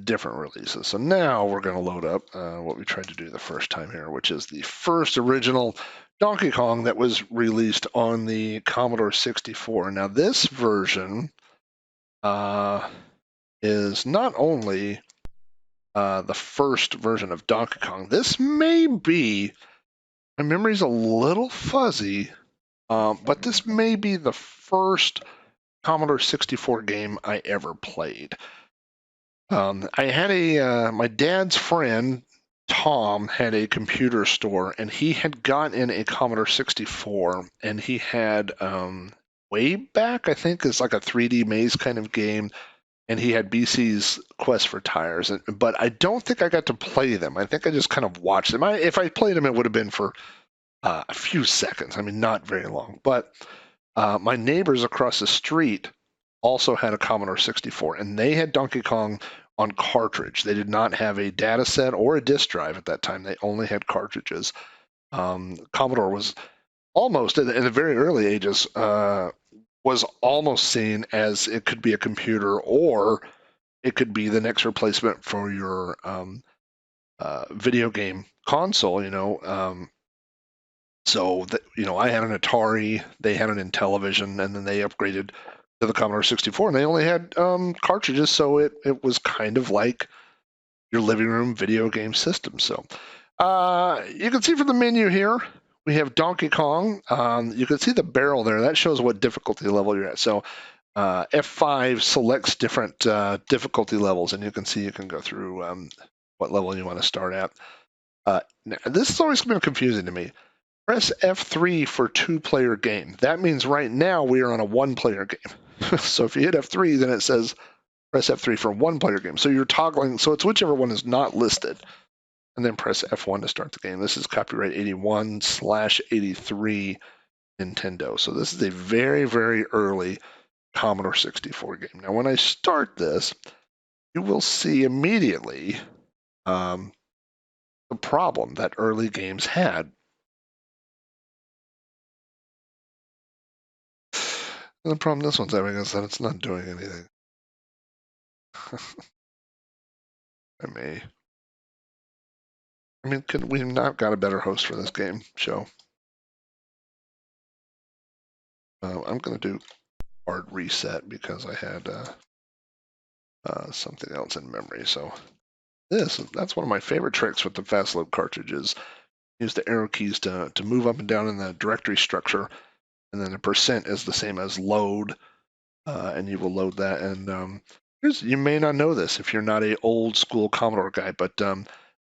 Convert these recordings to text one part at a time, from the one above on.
different releases. So now we're going to load up what we tried to do the first time here, which is the first original Donkey Kong that was released on the Commodore 64. Now this version is not only the first version of Donkey Kong. This may be, my memory's a little fuzzy, but this may be the first Commodore 64 game I ever played. I had my dad's friend, Tom, had a computer store, and he had gotten a Commodore 64, and he had, way back, I think, it's like a 3D maze kind of game, and he had BC's Quest for Tires, but I don't think I got to play them. I think I just kind of watched them. If I played them, it would have been for a few seconds. I mean, not very long. But my neighbors across the street also had a Commodore 64, and they had Donkey Kong on cartridge. They did not have a data set or a disk drive at that time. They only had cartridges. Commodore was almost, in the very early ages, was almost seen as it could be a computer, or it could be the next replacement for your video game console, so that, I had an Atari, they had an Intellivision, and then they upgraded to the Commodore 64, and they only had cartridges, so it was kind of like your living room video game system. So you can see from the menu here, we have Donkey Kong. You can see the barrel there. That shows what difficulty level you're at. So F5 selects different difficulty levels, and you can see you can go through what level you want to start at. Now, this has always been confusing to me. Press F3 for two-player game. That means right now we are on a one-player game. So if you hit F3, then it says press F3 for a one-player game. So you're toggling, so it's whichever one is not listed. And then press F1 to start the game. This is copyright 81/83 Nintendo. So this is a very, very early Commodore 64 game. Now when I start this, you will see immediately the problem that early games had. And the problem this one's having is that it's not doing anything. I mean, could we not got a better host for this game show? I'm going to do hard reset because I had something else in memory. So that's one of my favorite tricks with the fast load cartridges. Use the arrow keys to move up and down in the directory structure, and then the percent is the same as load, and you will load that. And you may not know this if you're not a old school Commodore guy, but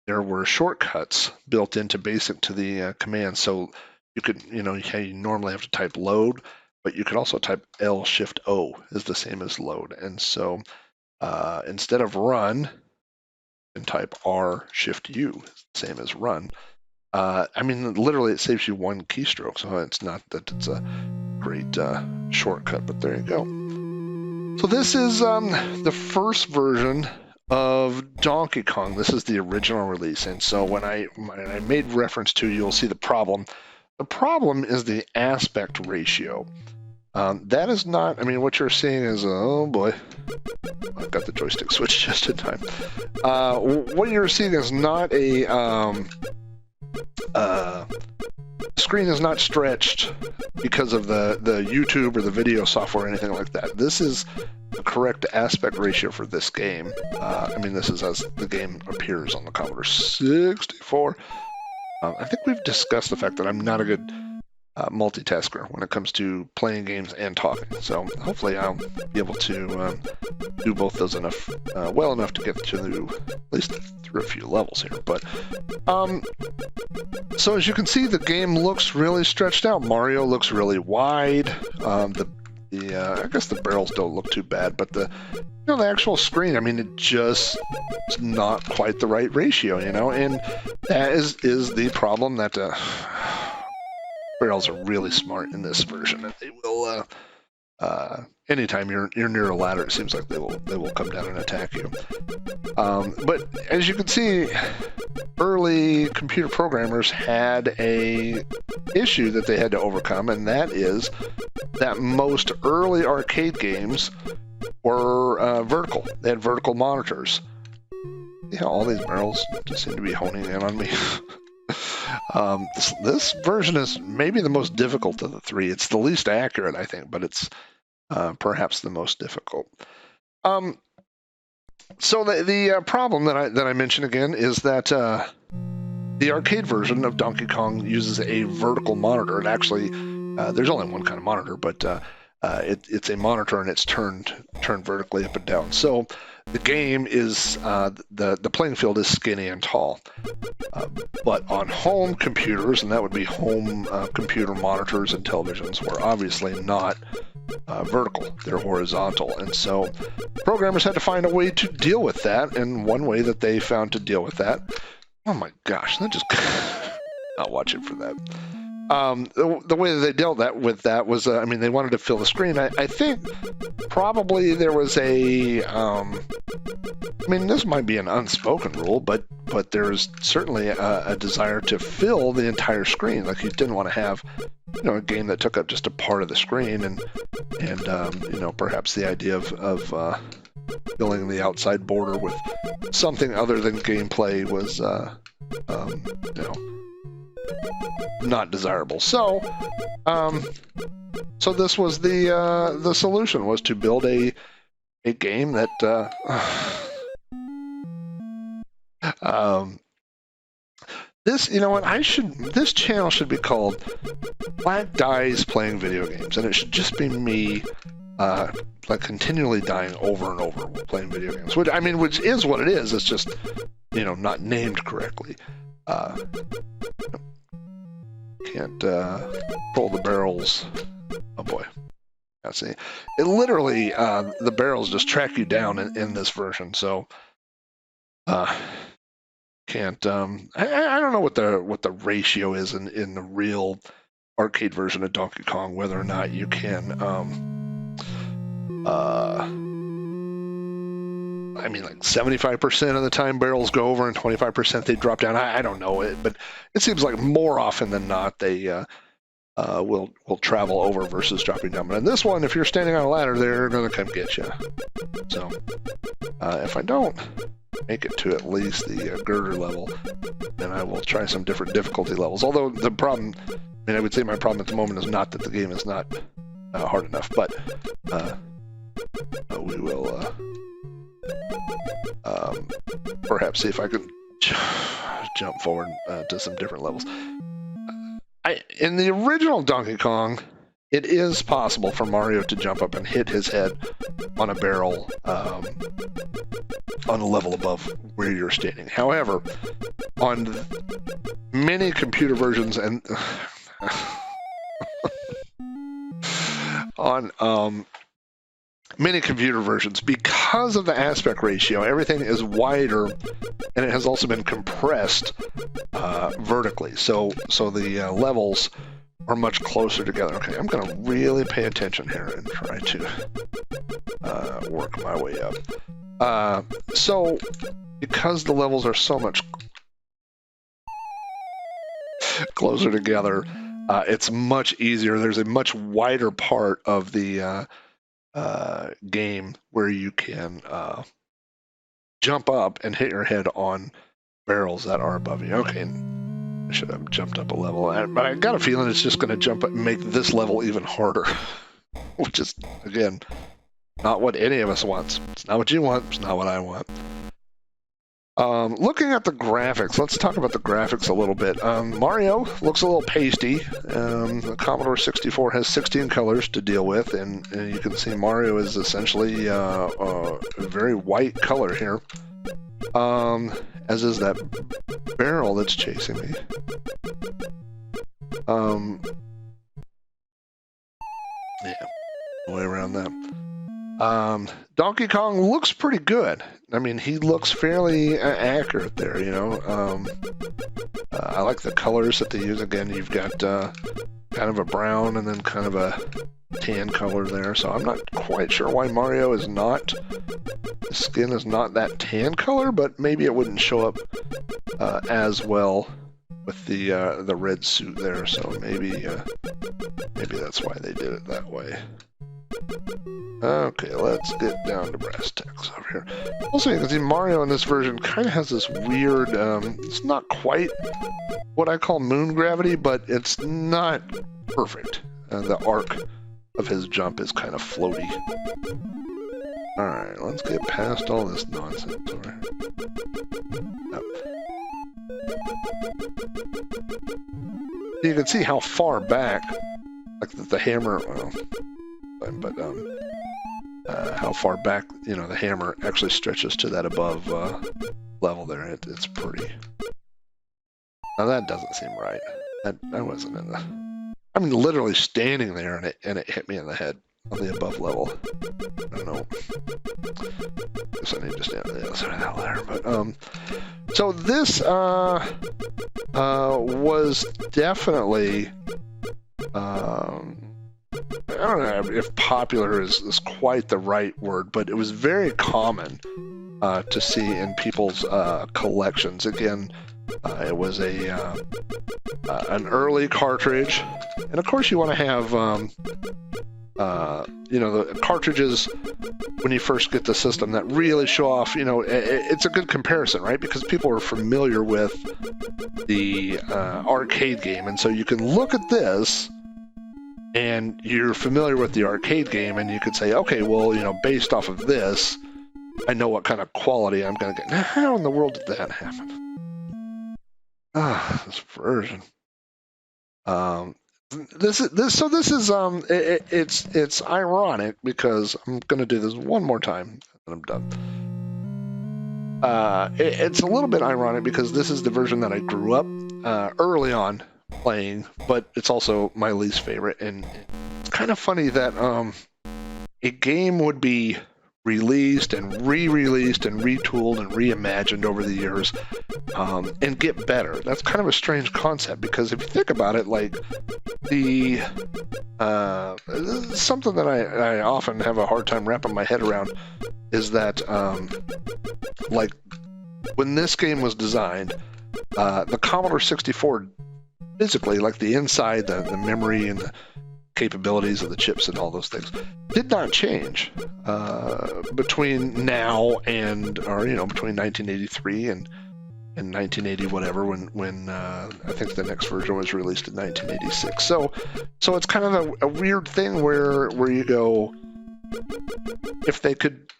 there were shortcuts built into BASIC to the command. So you could, you normally have to type load, but you could also type L-Shift-O is the same as load. And so instead of run, you can type R-Shift-U, same as run. I mean, literally it saves you one keystroke, so it's not that it's a great shortcut, but there you go. So this is the first version of Donkey Kong. This is the original release, and so when I made reference to, you'll see the problem. The problem is the aspect ratio. That is not, I mean, what you're seeing is, oh boy, I've got the joystick switched just in time. What you're seeing is not a, screen is not stretched because of the YouTube or the video software or anything like that. This is the correct aspect ratio for this game. I mean, this is as the game appears on the Commodore 64. I think we've discussed the fact that I'm not a good multitasker when it comes to playing games and talking. So hopefully I'll be able to do both those well enough to get to at least through a few levels here. But so as you can see, the game looks really stretched out. Mario looks really wide. I guess the barrels don't look too bad, but the actual screen, I mean, it just is not quite the right ratio, and that is the problem that barrels are really smart in this version, and they will anytime you're near a ladder, it seems like they will come down and attack you. But as you can see, early computer programmers had a issue that they had to overcome, and that is that most early arcade games were vertical. They had vertical monitors. Yeah, all these barrels just seem to be honing in on me. This version is maybe the most difficult of the three. It's the least accurate, I think, but it's perhaps the most difficult. So the problem that I mentioned again is that the arcade version of Donkey Kong uses a vertical monitor. And actually, there's only one kind of monitor, but it's a monitor and it's turned vertically up and down. So the game is the playing field is skinny and tall. But on home computers, and that would be home computer monitors and televisions, were obviously not vertical, they're horizontal. And so programmers had to find a way to deal with that, and one way that they found to deal with that, oh my gosh, that just not watch it for that. The way that they dealt with that was, I mean, they wanted to fill the screen. I think probably there was a, I mean, this might be an unspoken rule, but there's certainly a desire to fill the entire screen. Like, you didn't want to have, you know, a game that took up just a part of the screen, and you know, perhaps the idea of filling the outside border with something other than gameplay was, you know, not desirable. So, so this was the solution, was to build a game that this, you know what, this channel should be called Black Dies Playing Video Games, and it should just be me like continually dying over and over playing video games, which, I mean, which is what it is. It's just, you know, not named correctly. Can't pull the barrels. Oh boy. Let's see. It literally, the barrels just track you down in this version, so can't, I don't know what the ratio is in the real arcade version of Donkey Kong, whether or not you can, I mean, like 75% of the time barrels go over and 25% they drop down. I don't know it, but it seems like more often than not they will travel over versus dropping down. But in this one, if you're standing on a ladder, they're going to come get you. So if I don't make it to at least the girder level, then I will try some different difficulty levels. Although the problem, I mean, I would say my problem at the moment is not that the game is not hard enough, but we will perhaps see if I can jump forward to some different levels. In the original Donkey Kong, it is possible for Mario to jump up and hit his head on a barrel on a level above where you're standing. However, on many computer versions and on many computer versions, because of the aspect ratio, everything is wider, and it has also been compressed vertically. So the levels are much closer together. Okay, I'm going to really pay attention here and try to work my way up. So because the levels are so much closer together, it's much easier. There's a much wider part of the game where you can jump up and hit your head on barrels that are above you. Okay, I should have jumped up a level, but I got a feeling it's just going to jump up and make this level even harder, which is, again, not what any of us wants. It's not what you want. It's not what I want. Looking at the graphics, let's talk about the graphics a little bit. Mario looks a little pasty. The Commodore 64 has 16 colors to deal with, and you can see Mario is essentially a very white color here, as is that barrel that's chasing me. Yeah, way around that. Donkey Kong looks pretty good. I mean, he looks fairly accurate there, you know. I like the colors that they use. Again, you've got kind of a brown and then kind of a tan color there. So I'm not quite sure why Mario is not, the skin is not that tan color, but maybe it wouldn't show up as well with the red suit there. So maybe that's why they did it that way. Okay, let's get down to brass tacks over here. Also, you can see Mario in this version kind of has this weird, it's not quite what I call moon gravity, but it's not perfect. The arc of his jump is kind of floaty. Alright, let's get past all this nonsense over here. Yep. You can see how far back, like the hammer, well, but how far back, you know, the hammer actually stretches to that above level there. It's pretty. Now that doesn't seem right. That wasn't in the. I mean, literally standing there and it hit me in the head on the above level. I don't know. Guess I need to stand on the other side of that ladder. But so this was definitely I don't know if popular is quite the right word, but it was very common to see in people's collections. Again, it was an early cartridge, and of course you want to have you know, the cartridges when you first get the system that really show off. You know, it's a good comparison, right? Because people are familiar with the arcade game, and so you can look at this and you're familiar with the arcade game, and you could say, okay, well, you know, based off of this, I know what kind of quality I'm going to get. Now, how in the world did that happen? This version. This is it's ironic because I'm going to do this one more time and I'm done. It's a little bit ironic because this is the version that I grew up early on playing, but it's also my least favorite. And it's kind of funny that a game would be released and re-released and retooled and reimagined over the years and get better. That's kind of a strange concept because if you think about it, like the something that I often have a hard time wrapping my head around is that like when this game was designed, the Commodore 64 physically, like the inside, the memory and the capabilities of the chips and all those things did not change between now and, or you know, between 1983 and 1980 whatever, when I think the next version was released in 1986. So it's kind of a weird thing where you go, if they could.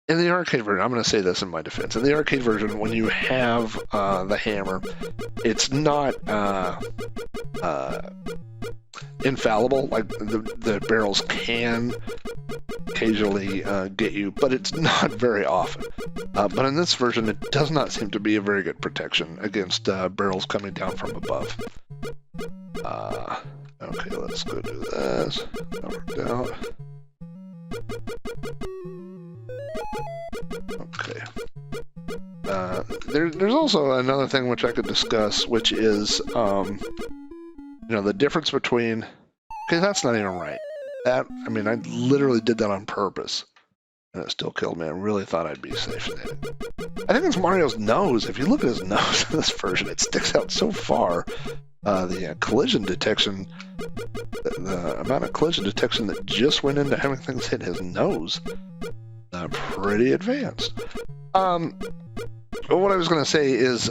In the arcade version, I'm going to say this in my defense. In the arcade version, when you have the hammer, it's not infallible. Like the barrels can occasionally get you, but it's not very often. But in this version, it does not seem to be a very good protection against barrels coming down from above. Okay, let's go do this. That worked out. Okay. There's also another thing which I could discuss, which is, you know, the difference between. Okay, that's not even right. That, I mean, I literally did that on purpose, and it still killed me. I really thought I'd be safe. I think it's Mario's nose. If you look at his nose in this version, it sticks out so far. The collision detection, the amount of collision detection that just went into having things hit his nose. Pretty advanced. What I was going to say is,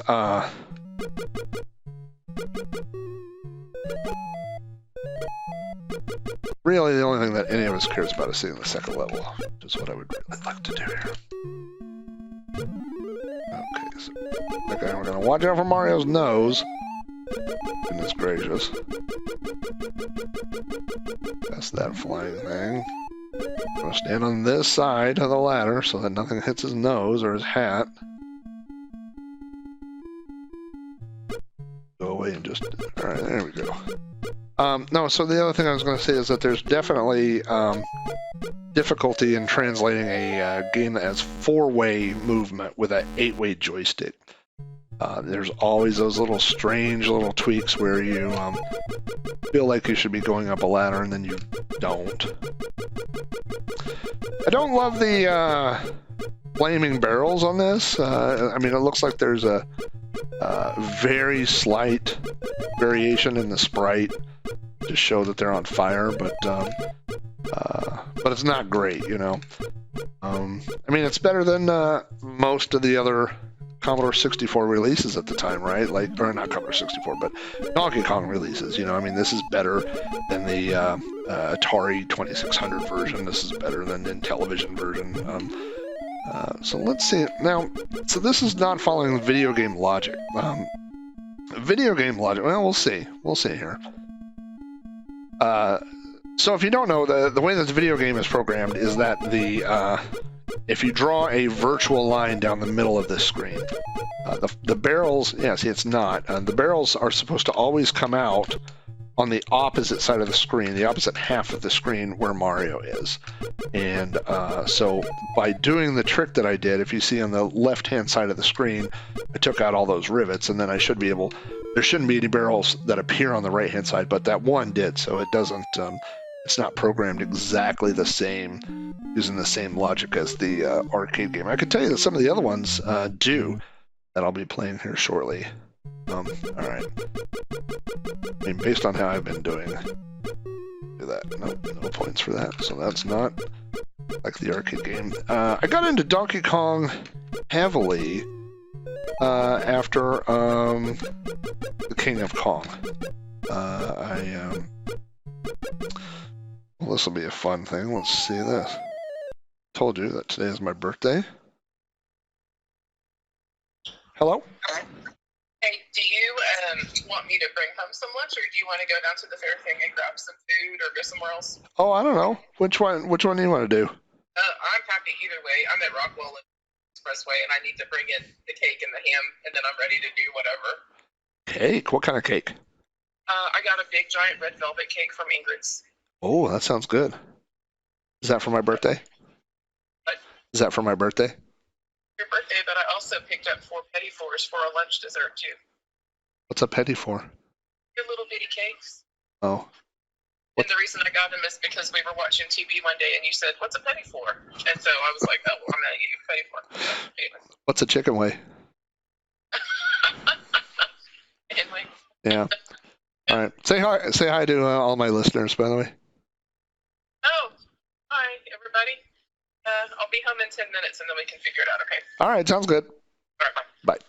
really the only thing that any of us cares about is seeing the second level, which is what I would really like to do here. Okay, so okay, we're going to watch out for Mario's nose. Goodness gracious. That's that flying thing. I'm going to stand on this side of the ladder so that nothing hits his nose or his hat. Go away and just... Alright, there we go. No, so the other thing I was going to say is that there's definitely difficulty in translating a game that has 4-way movement with an 8-way joystick. There's always those little strange little tweaks where you feel like you should be going up a ladder and then you don't. I don't love the flaming barrels on this. I mean, it looks like there's a very slight variation in the sprite to show that they're on fire, but it's not great, you know. I mean, it's better than most of the other Commodore 64 releases at the time, right? Like, or not Commodore 64, but Donkey Kong releases. You know, I mean, this is better than the Atari 2600 version. This is better than the Intellivision version. So let's see now. So this is not following the video game logic. Video game logic. Well, we'll see. We'll see here. So if you don't know, the way that the video game is programmed is that if you draw a virtual line down the middle of this screen, the barrels, yeah, see, it's not. The barrels are supposed to always come out on the opposite side of the screen, the opposite half of the screen where Mario is. And so by doing the trick that I did, if you see on the left-hand side of the screen, I took out all those rivets, and then I should be able, there shouldn't be any barrels that appear on the right-hand side, but that one did, so it doesn't, it's not programmed exactly the same, using the same logic as the arcade game. I can tell you that some of the other ones do, that I'll be playing here shortly. All right. I mean, based on how I've been doing, do that. Nope, no points for that. So that's not like the arcade game. I got into Donkey Kong heavily after the King of Kong. Well, this will be a fun thing. Let's see this. Told you that today is my birthday. Hello? Hey, do you want me to bring home some lunch, or do you want to go down to the fair thing and grab some food, or go somewhere else? Oh, I don't know. Which one do you want to do? I'm happy either way. I'm at Rockwell Expressway, and I need to bring in the cake and the ham, and then I'm ready to do whatever. Cake? What kind of cake? I got a big, giant red velvet cake from Ingrid's. Oh, that sounds good. Is that for my birthday? What? Is that for my birthday? Your birthday, but I also picked up 4 petit fours for a lunch dessert, too. What's a petit four? Your little bitty cakes. Oh. And the reason I got them is because we were watching TV one day and you said, "What's a petit four?" And so I was like, "Oh, well, I'm going to get you a petit four." So, anyway. What's a chicken weigh? Anyway. Yeah. All right. Say hi to all my listeners, by the way. Oh, hi, everybody. I'll be home in 10 minutes and then we can figure it out, okay? All right. Sounds good. All right, bye. Bye.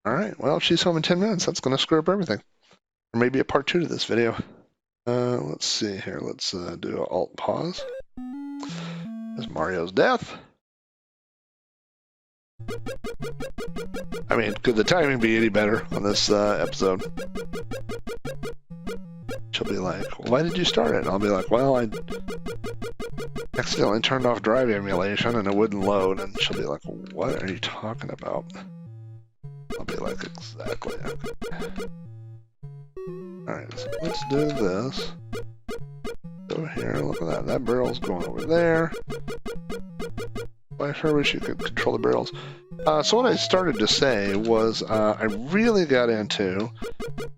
All right. Well, if she's home in 10 minutes, that's going to screw up everything. Or maybe a part 2 to this video. Let's see here. Let's do an alt pause. There's Mario's death. I mean, could the timing be any better on this episode? She'll be like, "Why did you start it?" And I'll be like, "Well, I accidentally turned off drive emulation and it wouldn't load." And she'll be like, "What are you talking about?" I'll be like, "Exactly." Okay. Alright, so let's do this. Over here, look at that. That barrel's going over there. I sure wish you could control the barrels. So what I started to say was I really got into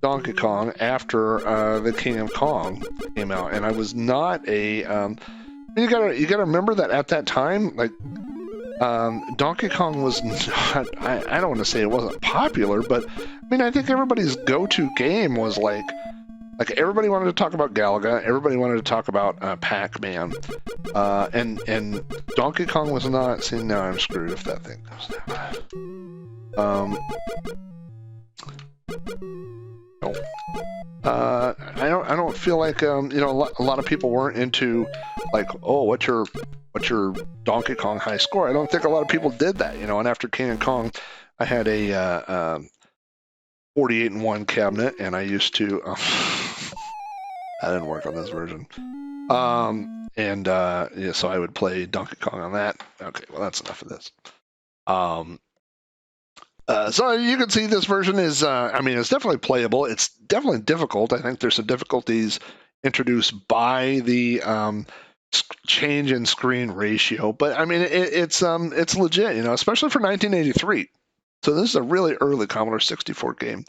Donkey Kong after the King of Kong came out, and I was not a. You gotta remember that at that time, like Donkey Kong was not. I don't want to say it wasn't popular, but I mean I think everybody's go-to game was like everybody wanted to talk about Galaga, everybody wanted to talk about Pac-Man, and Donkey Kong was not. See, now I'm screwed if that thing goes down. No. I don't feel like you know, a lot of people weren't into like, oh, what's your Donkey Kong high score? I don't think a lot of people did that, you know. And after King of Kong, I had a 48-in-1 cabinet, and I used to. That didn't work on this version. Yeah, so I would play Donkey Kong on that. Okay, well that's enough of this. So you can see this version is, I mean, it's definitely playable. It's definitely difficult. I think there's some difficulties introduced by the change in screen ratio, but I mean, it's legit, you know, especially for 1983. So this is a really early Commodore 64 game.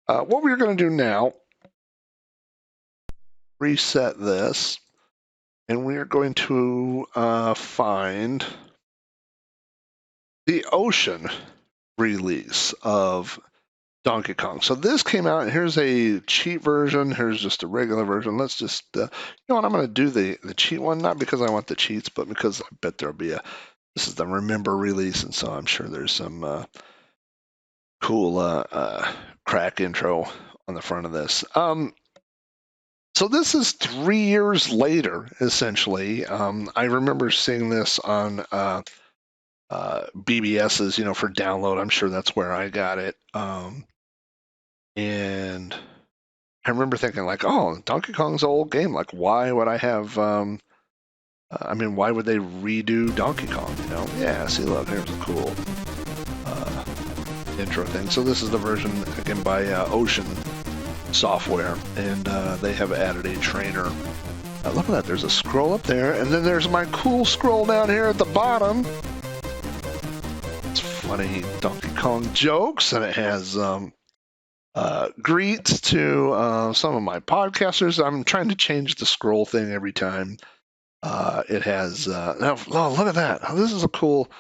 What we're going to do now, reset this, and we are going to find the Ocean release of Donkey Kong. So this came out. Here's a cheat version. Here's just a regular version. Let's just, you know what? I'm going to do the cheat one, not because I want the cheats, but because I bet there'll be this is the Remember release, and so I'm sure there's some cool crack intro on the front of this. So this is 3 years later, essentially. I remember seeing this on BBS's, you know, for download. I'm sure that's where I got it. And I remember thinking like, oh, Donkey Kong's an old game. Like, why would I have, I mean, why would they redo Donkey Kong, you know? Yeah, see, look, here's a cool intro thing. So this is the version, again, by Ocean Software, and they have added a trainer. Look at that, there's a scroll up there, and then there's my cool scroll down here at the bottom. It's funny Donkey Kong jokes, and it has greets to some of my podcasters. I'm trying to change the scroll thing every time. It has now. Oh, look at that! Oh, this is a cool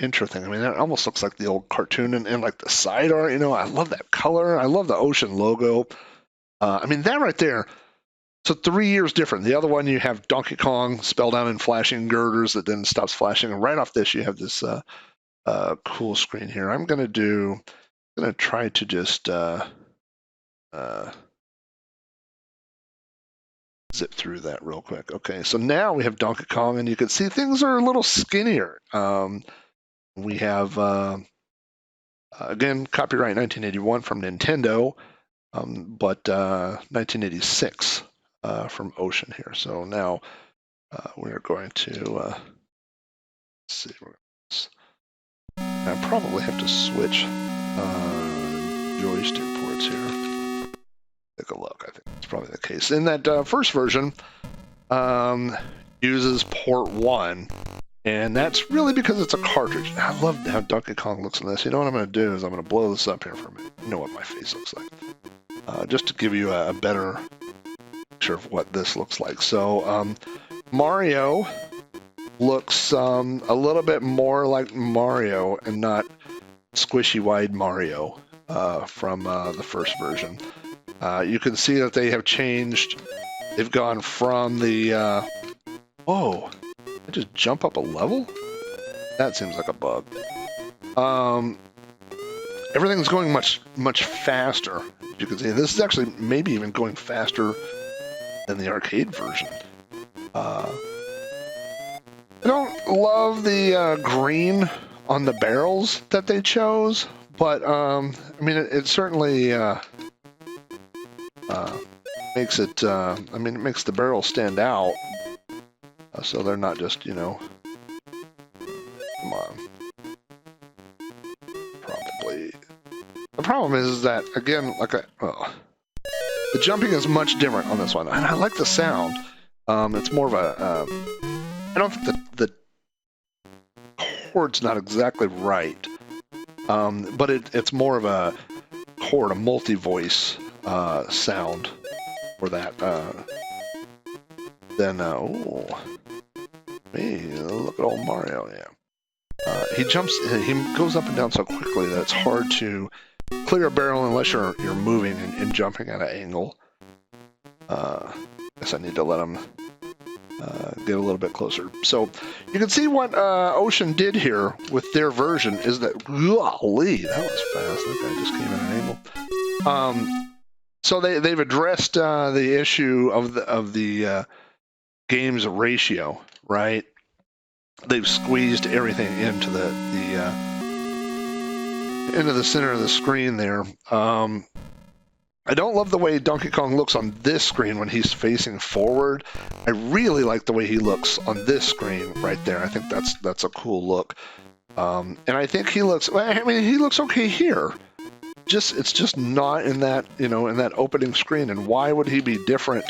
intro thing. I mean, it almost looks like the old cartoon, and like the side art. You know, I love that color. I love the Ocean logo. I mean, that right there. So 3 years different. The other one, you have Donkey Kong spelled out in flashing girders that then stops flashing, and right off this, you have this cool screen here. I'm gonna try to just zip through that real quick. Okay, so now we have Donkey Kong, and you can see things are a little skinnier. We have, again, copyright 1981 from Nintendo, but 1986 from Ocean here. So now we're going to, let's see, I probably have to switch joystick ports here. Take a look. I think that's probably the case. In that first version, uses port 1, and that's really because it's a cartridge. I love how Donkey Kong looks in this. You know what I'm going to do is I'm going to blow this up here for a minute. You know what my face looks like. Just to give you a better picture of what this looks like. So Mario looks a little bit more like Mario and not squishy wide Mario from the first version. You can see that they have changed. They've gone from the, oh, I just jump up a level? That seems like a bug. Everything's going much faster. You can see this is actually maybe even going faster than the arcade version. I don't love the green on the barrels that they chose, but I mean, it certainly makes it, I mean, it makes the barrel stand out, so they're not just, you know, come on. Probably. The problem is that, again, like the jumping is much different on this one, and I like the sound. It's more of a, I don't think the chord's not exactly right, but it's more of a chord, a multi-voice sound for that than oh, hey, look at old Mario. Yeah, he goes up and down so quickly that it's hard to clear a barrel unless you're moving and jumping at an angle. Guess I need to let him get a little bit closer. So you can see what Ocean did here with their version is that, golly, that was fast. That guy just came at an angle. So they've addressed the issue of the game's ratio, right? They've squeezed everything into into the center of the screen there. I don't love the way Donkey Kong looks on this screen when he's facing forward. I really like the way he looks on this screen right there. I think that's a cool look. And I think he looks, I mean, he looks okay here. It's just not in that, you know, in that opening screen. And why would he be different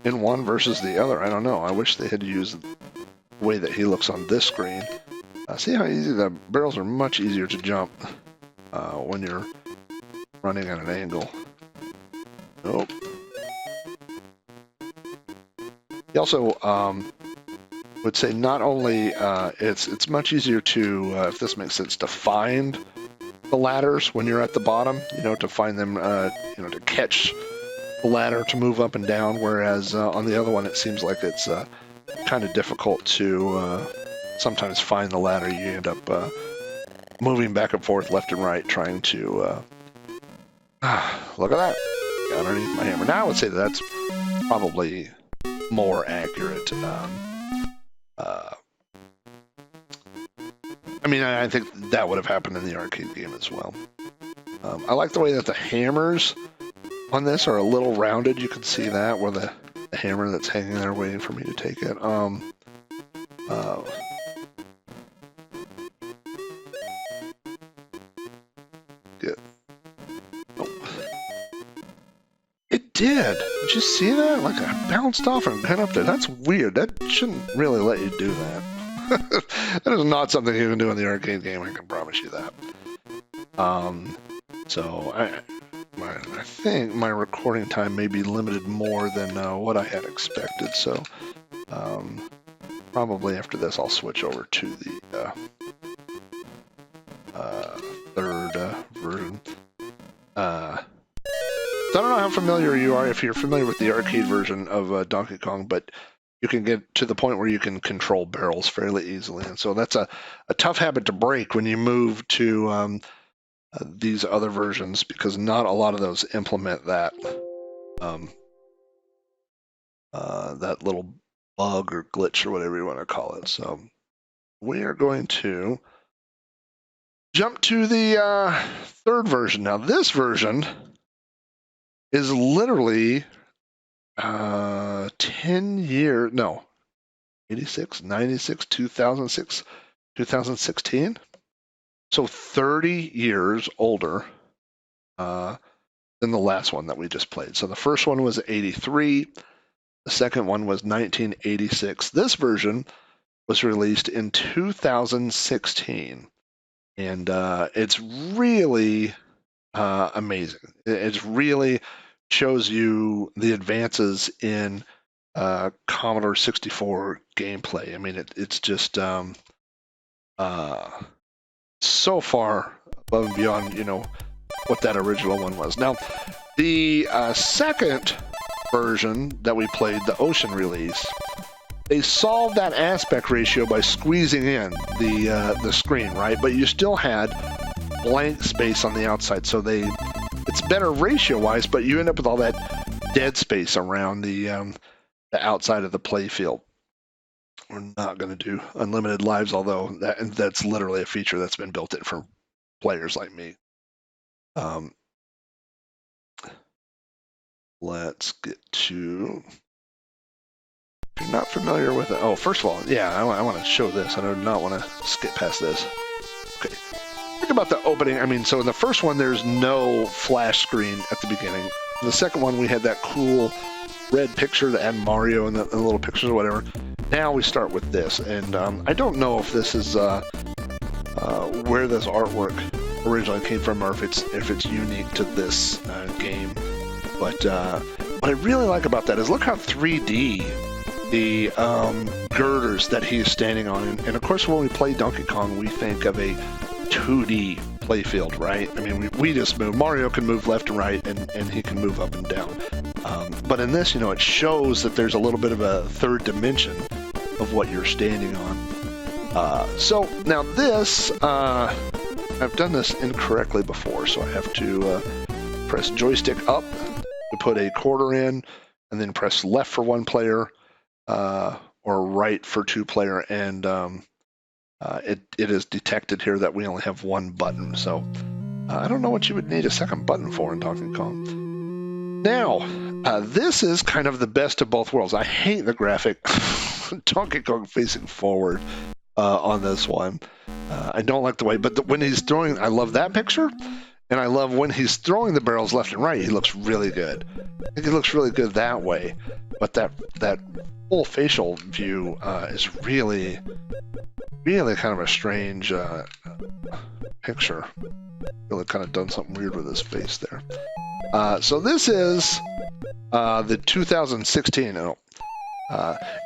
in one versus the other? I don't know. I wish they had used the way that he looks on this screen. See how easy the barrels are much easier to jump when you're running at an angle. Nope. He also would say not only it's much easier to, if this makes sense, to find the ladders when you're at the bottom, to find them, to catch the ladder to move up and down, whereas on the other one it seems like it's kind of difficult to sometimes find the ladder. You end up moving back and forth, left and right, trying to look at that, underneath my hammer. Now I would say that's probably more accurate. I mean, I think that would have happened in the arcade game as well. I like the way that the hammers on this are a little rounded. You can see that, where the hammer that's hanging there waiting for me to take it. It did. Did you see that? Like, I bounced off and got up there. That's weird. That shouldn't really let you do that. That is not something you can do in the arcade game, I can promise you that. So I think my recording time may be limited more than what I had expected, so probably after this I'll switch over to the third version. So I don't know how familiar you are, if you're familiar with the arcade version of Donkey Kong, but you can get to the point where you can control barrels fairly easily. And so that's a tough habit to break when you move to these other versions, because not a lot of those implement that that little bug or glitch or whatever you want to call it. So we are going to jump to the third version. Now this version is literally 10 years, no, 86, 96, 2006, 2016. So 30 years older than the last one that we just played. So the first one was 83. The second one was 1986. This version was released in 2016. And it's really amazing. It really shows you the advances in Commodore 64 gameplay. I mean, it's just so far above and beyond, what that original one was. Now, the second version that we played, the Ocean release, they solved that aspect ratio by squeezing in the screen, right? But you still had blank space on the outside, so it's better ratio-wise, but you end up with all that dead space around the outside of the play field. We're not going to do unlimited lives, although that's literally a feature that's been built in for players like me. Let's get to... If you're not familiar with it... Oh, first of all, yeah, I want to show this. I do not want to skip past this. Okay. Think about the opening. I mean, so in the first one, there's no flash screen at the beginning. In the second one, we had that cool red picture that had Mario and the little pictures or whatever. Now we start with this, and I don't know if this is where this artwork originally came from, or if it's unique to this game. But what I really like about that is look how 3D the girders that he is standing on. And of course, when we play Donkey Kong, we think of a 2D playfield, right? I mean, we just move. Mario can move left and right, and he can move up and down. But in this, it shows that there's a little bit of a third dimension of what you're standing on. So now this, I've done this incorrectly before, so I have to press joystick up to put a quarter in, and then press left for one player, or right for two player, and it is detected here that we only have one button. So I don't know what you would need a second button for in Donkey Kong. Now, this is kind of the best of both worlds. I hate the graphic Donkey Kong facing forward on this one. I don't like the way, but when he's throwing, I love that picture, and I love when he's throwing the barrels left and right. He looks really good. I think he looks really good that way, but that full facial view is really kind of a strange picture. Really kind of done something weird with his face there. So this is the 2016.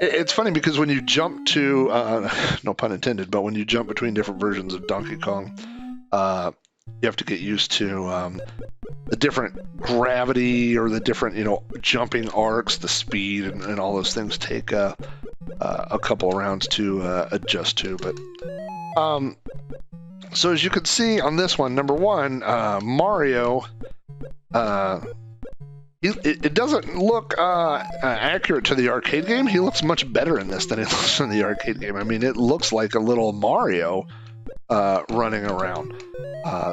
It's funny because when you jump to, no pun intended, but when you jump between different versions of Donkey Kong, you have to get used to the different gravity or the different, jumping arcs, the speed, and all those things take a couple of rounds to adjust to. But so as you can see on this one, number one, Mario, it doesn't look accurate to the arcade game. He looks much better in this than he looks in the arcade game. I mean, it looks like a little Mario running around.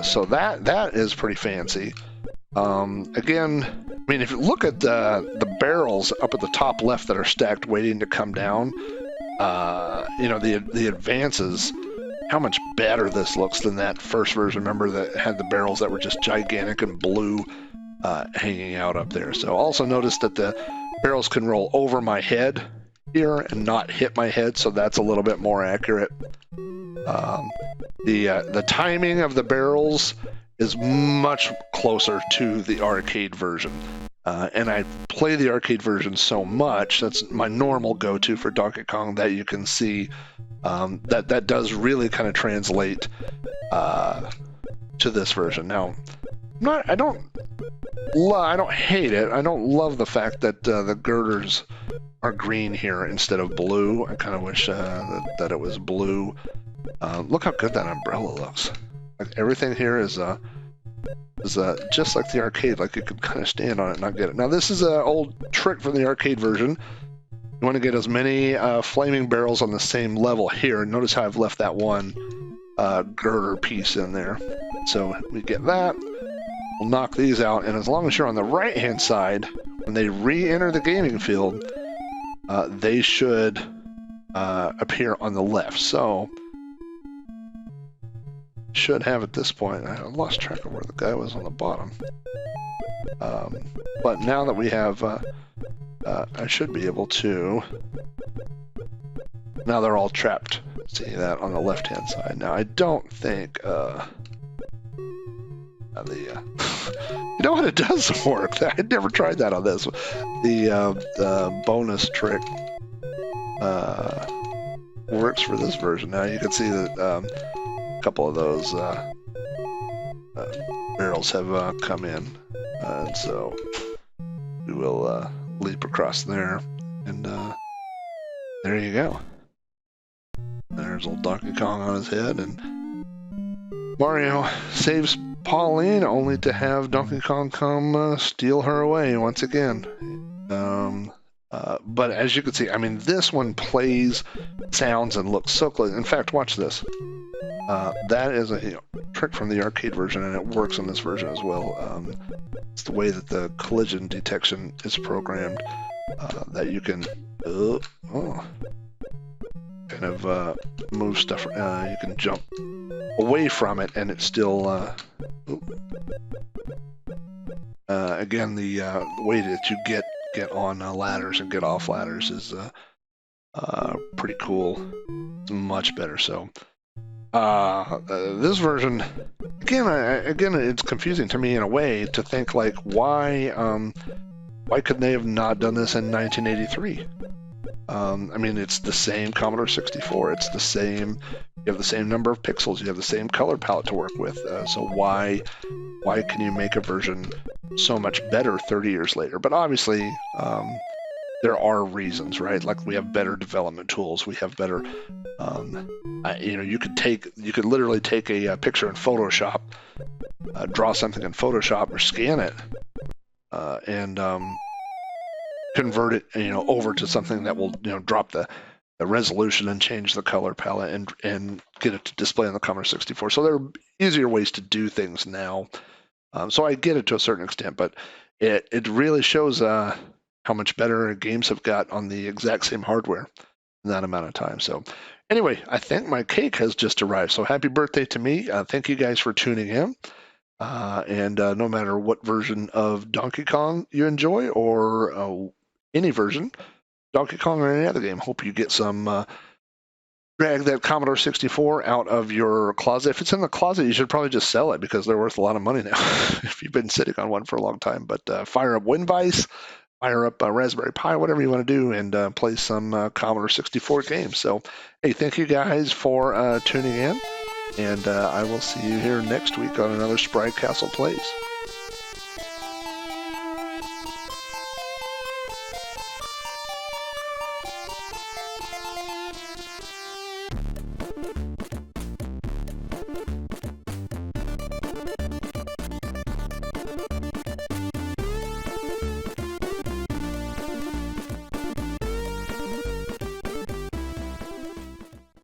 So that is pretty fancy. Again, I mean, if you look at the barrels up at the top left that are stacked waiting to come down, the advances, how much better this looks than that first version. Remember that had the barrels that were just gigantic and blue hanging out up there. So also notice that the barrels can roll over my head here and not hit my head, so that's a little bit more accurate. The timing of the barrels is much closer to the arcade version. And I play the arcade version so much, that's my normal go-to for Donkey Kong, that you can see that does really kind of translate to this version. Now, I don't hate it. I don't love the fact that the girders are green here instead of blue. I kind of wish that it was blue. Look how good that umbrella looks. Like everything here is just like the arcade, like you could kind of stand on it and not get it. Now this is an old trick from the arcade version. You want to get as many flaming barrels on the same level here. Notice how I've left that one girder piece in there. So we get that. We'll knock these out, and as long as you're on the right-hand side, when they re-enter the gaming field, they should appear on the left. So should have at this point. I lost track of where the guy was on the bottom. But now that we have, I should be able to. Now they're all trapped. See that on the left-hand side. Now I don't think you know what? It does work. I never tried that on this. The bonus trick works for this version. Now you can see that a couple of those barrels have come in, and so we will leap across there, and there you go. There's old Donkey Kong on his head, and Mario saves Pauline only to have Donkey Kong come steal her away once again. But as you can see, I mean, this one plays, sounds, and looks so close. In fact, watch this. That is a trick from the arcade version, and it works on this version as well. It's the way that the collision detection is programmed that you can kind of move stuff. You can jump away from it, and it's still. Again, the way that you get on ladders and get off ladders is pretty cool. It's much better. So this version, again, it's confusing to me in a way to think like why couldn't they have not done this in 1983? I mean, it's the same Commodore 64. It's the same. You have the same number of pixels. You have the same color palette to work with. So why can you make a version so much better 30 years later? But obviously, there are reasons, right? Like we have better development tools. We have better. You could literally take a picture in Photoshop, draw something in Photoshop, or scan it, and convert it, over to something that will, drop the resolution and change the color palette and get it to display on the Commodore 64. So there are easier ways to do things now. So I get it to a certain extent, but it really shows how much better games have got on the exact same hardware in that amount of time. So anyway, I think my cake has just arrived. So happy birthday to me. Thank you guys for tuning in. And no matter what version of Donkey Kong you enjoy or any version, Donkey Kong or any other game, hope you get some, drag that Commodore 64 out of your closet. If it's in the closet, you should probably just sell it because they're worth a lot of money now if you've been sitting on one for a long time. But fire up Winvice, fire up Raspberry Pi, whatever you want to do, and play some Commodore 64 games. So, hey, thank you guys for tuning in. And I will see you here next week on another Sprite Castle Plays.